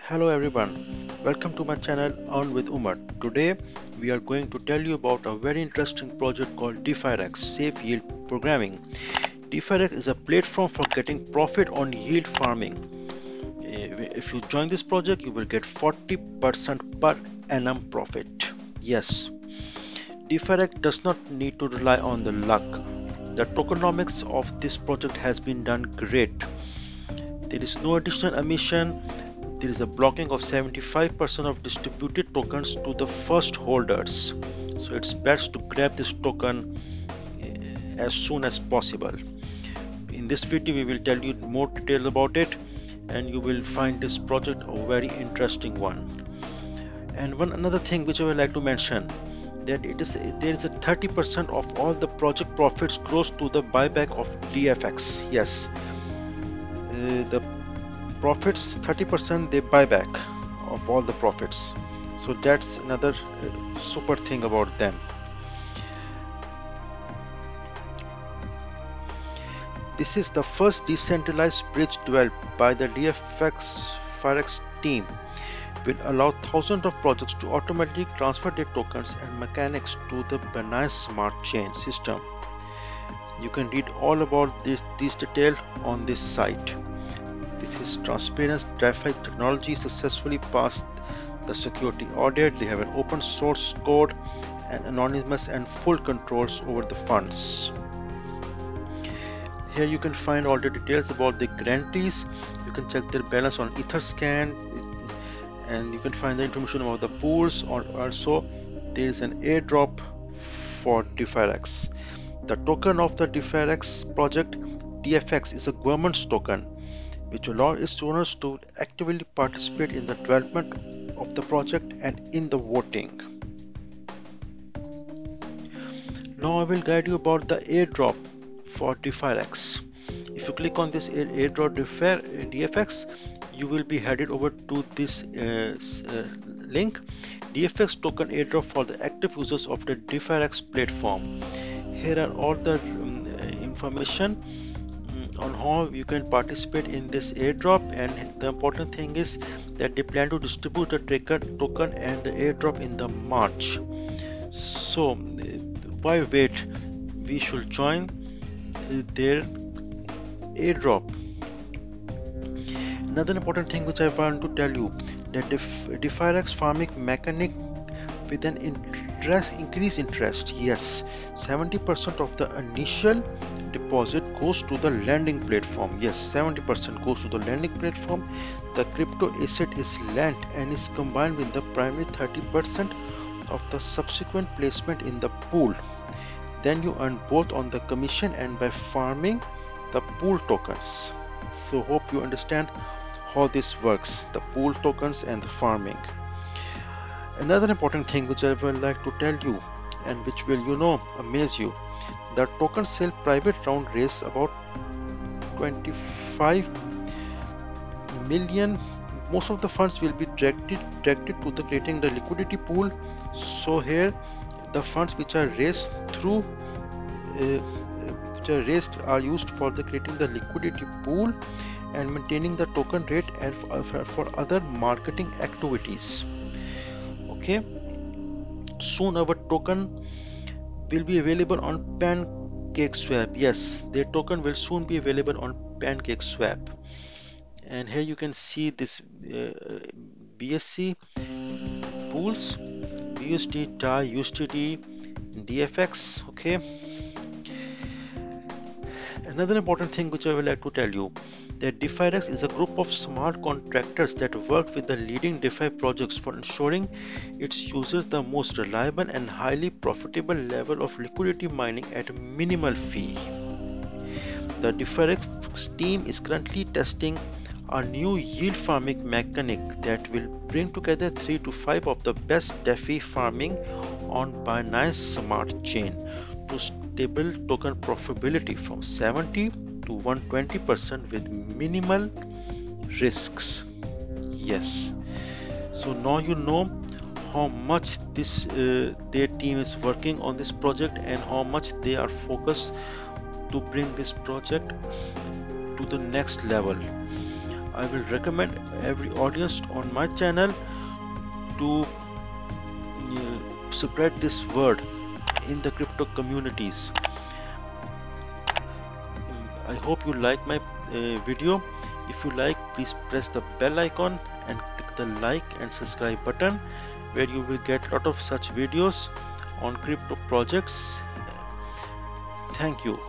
Hello everyone, welcome to my channel On with Umar. Today we are going to tell you about a very interesting project called DeFiRex Safe Yield Programming. DeFiRex is a platform for getting profit on yield farming. If you join this project, you will get 40% per annum profit. Yes, DeFiRex does not need to rely on the luck. The tokenomics of this project has been done great. There is no additional emission. There is a blocking of 75% of distributed tokens to the first holders. So it's best to grab this token as soon as possible. In this video we will tell you more details about it, and you will find this project a very interesting one. And another thing which I would like to mention, that there is a 30% of all the project profits goes to the buyback of DFX. Yes, the profits 30% they buy back of all the profits, so that's another super thing about them. This is the first decentralized bridge developed by the DeFiRex team. Will allow thousands of projects to automatically transfer their tokens and mechanics to the Binance Smart Chain system. You can read all about these details on this site. This is transparent. DeFi technology successfully passed the security audit. They have an open source code and anonymous and full controls over the funds. Here you can find all the details about the grantees. You can check their balance on Etherscan, and you can find the information about the pools. Or also there is an airdrop for DeFiRex. The token of the DeFiRex project, DFX, is a government's token which allows its owners to actively participate in the development of the project and in the voting. Now I will guide you about the airdrop for DeFiRex. If you click on this airdrop DFX, you will be headed over to this link, DFX token airdrop for the active users of the DeFiRex platform. Here are all the information on how you can participate in this airdrop, and the important thing is that they plan to distribute the token and the airdrop in the March. So why wait? We should join their airdrop. Another important thing which I want to tell you, that DeFiRex farming mechanic with an increased interest. Yes, 70% of the initial deposit goes to the lending platform. Yes, 70% goes to the lending platform. The crypto asset is lent and is combined with the primary 30% of the subsequent placement in the pool. Then you earn both on the commission and by farming the pool tokens. So hope you understand how this works, the pool tokens and the farming. Another important thing which I would like to tell you, and which will amaze you, the token sale private round raised about 25 million. Most of the funds will be directed to the creating the liquidity pool. So here the funds which are raised through are used for the creating the liquidity pool and maintaining the token rate and for other marketing activities. Okay, soon our token will be available on PancakeSwap. Yes, their token will soon be available on PancakeSwap. And here you can see this BSC pools, BUSD, DAI, USDT, DFX. Okay, another important thing which I would like to tell you, that DeFiRex is a group of smart contractors that work with the leading DeFi projects for ensuring its users the most reliable and highly profitable level of liquidity mining at a minimal fee. The DeFiRex team is currently testing a new yield farming mechanic that will bring together 3 to 5 of the best DeFi farming on Binance Smart Chain to stable token profitability from 70 to 120% with minimal risks. Yes, so now you know how much their team is working on this project and how much they are focused to bring this project to the next level. I will recommend every audience on my channel to spread this word in the crypto communities. I hope you like my video. If you like, please press the bell icon and click the like and subscribe button, where you will get a lot of such videos on crypto projects. Thank you.